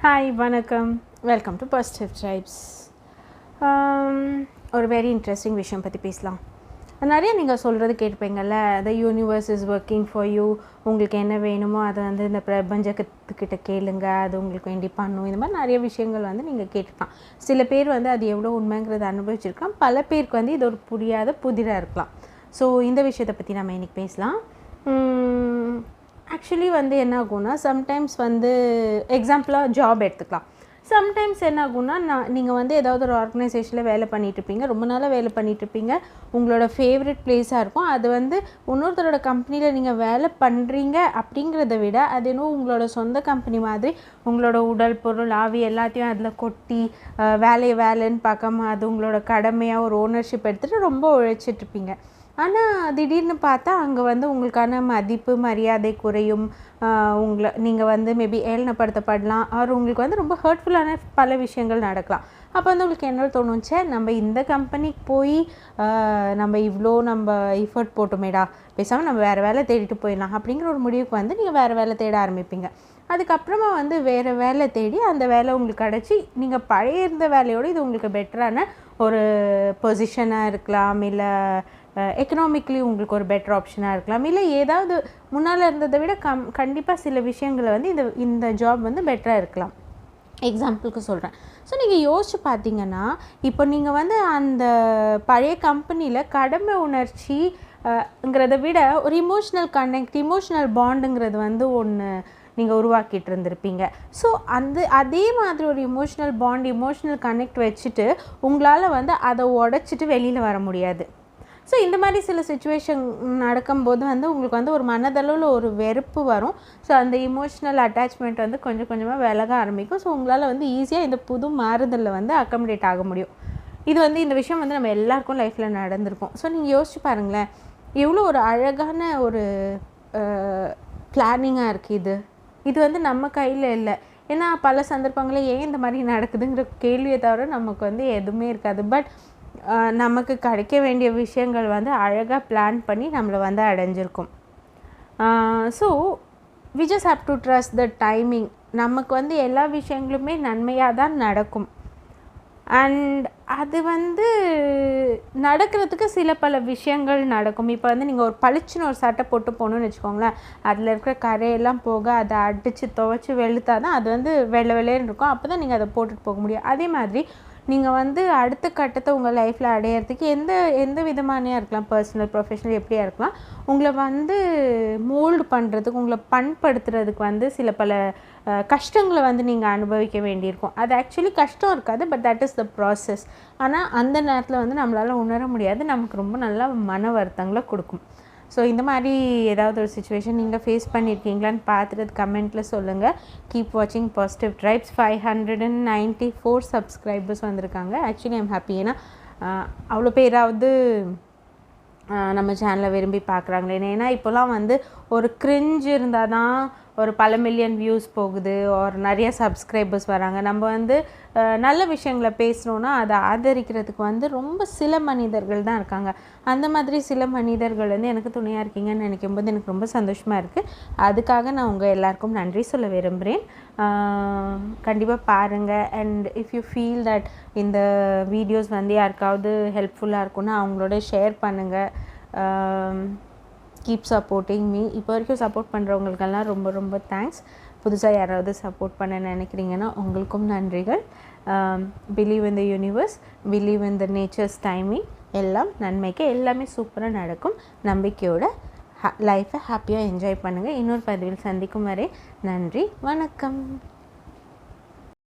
Hi வணக்கம், welcome to positive tribes. ஒரு very interesting விஷயம் பற்றி பேசலாம். நிறைய நீங்கள் சொல்கிறது கேட்பீங்கள்ல, the universe is working for you. உங்களுக்கு என்ன வேணுமோ அதை இந்த பிரபஞ்சத்துக்கிட்ட கேளுங்க, அது உங்களுக்கு வேண்டி பண்ணும். இந்த மாதிரி நிறைய விஷயங்கள் நீங்கள் கேட்டுக்கலாம். சில பேர் அது எவ்வளோ உண்மைங்கிறத அனுபவிச்சிருக்கலாம். பல பேருக்கு இது ஒரு புரியாத புதிராக இருக்கலாம். ஸோ இந்த விஷயத்தை பற்றி நம்ம இன்றைக்கி பேசலாம். ஆக்சுவலி என்ன ஆகும்னா, சம்டைம்ஸ் எக்ஸாம்பிளாக ஜாப் எடுத்துக்கலாம். சம்டைம்ஸ் என்ன ஆகும்னா, நீங்கள் ஏதாவது ஒரு ஆர்கனைசேஷனில் வேலை பண்ணிகிட்ருப்பீங்க, ரொம்ப நாளாக வேலை பண்ணிகிட்ருப்பீங்க. உங்களோட ஃபேவரட் பிளேஸாக இருக்கும். அது இன்னொருத்தரோட கம்பெனியில் நீங்கள் வேலை பண்ணுறீங்க அப்படிங்கிறத விட, அது இன்னும் உங்களோட சொந்த கம்பெனி மாதிரி உங்களோட உடல் பொருள் ஆவி எல்லாத்தையும் அதில் கொட்டி வேலைன்னு பார்க்காம அது உங்களோட கடமையாக ஒரு ஓனர்ஷிப் எடுத்துகிட்டு ரொம்ப உழைச்சிட்ருப்பீங்க. ஆனால் திடீர்னு பார்த்தா அங்கே உங்களுக்கான மதிப்பு மரியாதை குறையும். நீங்கள் மேபி ஏளனப்படுத்தப்படலாம். அவர் உங்களுக்கு ரொம்ப ஹர்ட்ஃபுல்லான பல விஷயங்கள் நடக்கலாம். அப்போ உங்களுக்கு என்ன தோணுச்சே, நம்ம இந்த கம்பெனிக்கு போய் நம்ம இவ்வளோ எஃபர்ட் போட்டோமேடா, பேசாமல் நம்ம வேறு வேலை தேடிட்டு போயிடலாம் அப்படிங்கிற ஒரு முடிவுக்கு நீங்கள் வேறு வேலை தேட ஆரம்பிப்பீங்க. அதுக்கப்புறமா வேறு வேலை தேடி அந்த வேலை உங்களுக்கு கிடச்சி நீங்கள் பழைய இருந்த வேலையோடு இது உங்களுக்கு பெட்டரான ஒரு பொசிஷனாக இருக்கலாம், இல்லை எக்கனாமிக்கலி உங்களுக்கு ஒரு பெட்டர் ஆப்ஷனாக இருக்கலாம், இல்லை ஏதாவது முன்னால் இருந்ததை விட கண்டிப்பாக சில விஷயங்களை இந்த ஜாப் பெட்டராக இருக்கலாம். எக்ஸாம்பிளுக்கு சொல்கிறேன். ஸோ நீங்கள் யோசிச்சு பார்த்தீங்கன்னா, இப்போ நீங்கள் அந்த பழைய கம்பெனியில் கடமை உணர்ச்சிங்கிறத விட ஒரு இமோஷ்னல் கனெக்ட், இமோஷ்னல் பாண்டுங்கிறது ஒன்று நீங்கள் உருவாக்கிட்டு இருந்திருப்பீங்க. ஸோ அதே மாதிரி ஒரு இமோஷ்னல் பாண்ட், இமோஷ்னல் கனெக்ட் வச்சுட்டு உங்களால் அதை உடச்சிட்டு வெளியில் வர முடியாது. ஸோ இந்த மாதிரி சில சுச்சுவேஷன் நடக்கும்போது உங்களுக்கு ஒரு மனதளவில் ஒரு வெறுப்பு வரும். ஸோ அந்த இமோஷ்னல் அட்டாச்மெண்ட் கொஞ்சம் கொஞ்சமாக விலக ஆரம்பிக்கும். ஸோ உங்களால் ஈஸியாக இந்த புது மாறுதலில் அக்கமடேட் ஆக முடியும். இது இந்த விஷயம் நம்ம எல்லாருக்கும் லைஃப்பில் நடந்திருக்கும். ஸோ நீங்கள் யோசிச்சு பாருங்களேன், எவ்வளோ ஒரு அழகான ஒரு பிளானிங்காக இருக்குது இது நம்ம கையில் இல்லை. ஏன்னா பல சந்தர்ப்பங்களில் ஏன் இந்த மாதிரி நடக்குதுங்கிற கேள்வியை தவிர நமக்கு எதுவுமே இருக்காது. பட் நமக்கு கிடைக்க வேண்டிய விஷயங்கள் அழகாக பிளான் பண்ணி நம்மளை அடைஞ்சிருக்கும். So we just have to trust the timing. நமக்கு எல்லா விஷயங்களுமே நன்மையாக தான் நடக்கும். அண்ட் அது நடக்கிறதுக்கு சில பல விஷயங்கள் நடக்கும். இப்போ நீங்கள் ஒரு பளிச்சுன்னு ஒரு சட்டை போட்டு போகணுன்னு வச்சுக்கோங்களேன், அதில் இருக்கிற கரையெல்லாம் போக அதை அடித்து துவைச்சி வெளுத்தா தான் அது வெள்ளை வெள்ளைன்னு இருக்கும். அப்போ தான் நீங்கள் அதை போட்டுட்டு போக முடியும். அதே மாதிரி நீங்கள் அடுத்த கட்டத்தை உங்கள் லைஃப்பில் அடையிறதுக்கு எந்த விதமானையாக இருக்கலாம், பர்சனல் ப்ரொஃபஷனல் எப்படியா இருக்கலாம், உங்களை மோல்டு பண்ணுறதுக்கு, உங்களை பண்படுத்துறதுக்கு சில பல கஷ்டங்களை நீங்கள் அனுபவிக்க வேண்டியிருக்கும். அது ஆக்சுவலி கஷ்டம் இருக்காது, but that is the process. ஆனால் அந்த நேரத்தில் நம்மளால் உணர முடியாது, நமக்கு ரொம்ப நல்லா மன வருத்தங்களை கொடுக்கும். ஸோ இந்த மாதிரி ஏதாவது ஒரு சுச்சுவேஷன் நீங்கள் ஃபேஸ் பண்ணியிருக்கீங்களான்னு பார்த்துட்டு கமெண்ட்டில் சொல்லுங்கள். கீப் வாட்சிங் பாசிட்டிவ் ட்ரைப்ஸ். 594 சப்ஸ்கிரைபர்ஸ் வந்திருக்காங்க. Actually I'm happy. ஏன்னா அவ்வளோ பேராவது நம்ம சேனலை விரும்பி பார்க்குறாங்களே. ஏன்னா இப்போலாம் ஒரு கிரிஞ்சு இருந்தால் தான் ஒரு பல மில்லியன் வியூஸ் போகுது, ஒரு நிறைய சப்ஸ்கிரைபர்ஸ் வராங்க. நம்ம நல்ல விஷயங்களை பேசணுன்னா அதை ஆதரிக்கிறதுக்கு ரொம்ப சில மனிதர்கள் தான் இருக்காங்க. அந்த மாதிரி சில மனிதர்கள் எனக்கு துணையாக இருக்கீங்கன்னு நினைக்கும்போது எனக்கு ரொம்ப சந்தோஷமாக இருக்குது. அதுக்காக நான் உங்கள் எல்லாருக்கும் நன்றி சொல்ல விரும்புகிறேன். கண்டிப்பாக பாருங்கள். And if you feel that இந்த வீடியோஸ் யாருக்காவது ஹெல்ப்ஃபுல்லாக இருக்குன்னா அவங்களோட ஷேர் பண்ணுங்கள். Keep supporting me. இப்போ வரைக்கும் சப்போர்ட் பண்ணுறவங்களுக்கெல்லாம் ரொம்ப ரொம்ப தேங்க்ஸ். புதுசாக யாராவது சப்போர்ட் பண்ண நினைக்கிறீங்கன்னா உங்களுக்கும் நன்றிகள். Believe in the universe, believe in the nature's timing. எல்லாம் நன்மைக்கு, எல்லாமே சூப்பராக நடக்கும். நம்பிக்கையோட லைஃப்பை ஹாப்பியாக என்ஜாய் பண்ணுங்கள். இன்னொரு பதிவில் சந்திக்கும் வரை நன்றி, வணக்கம்.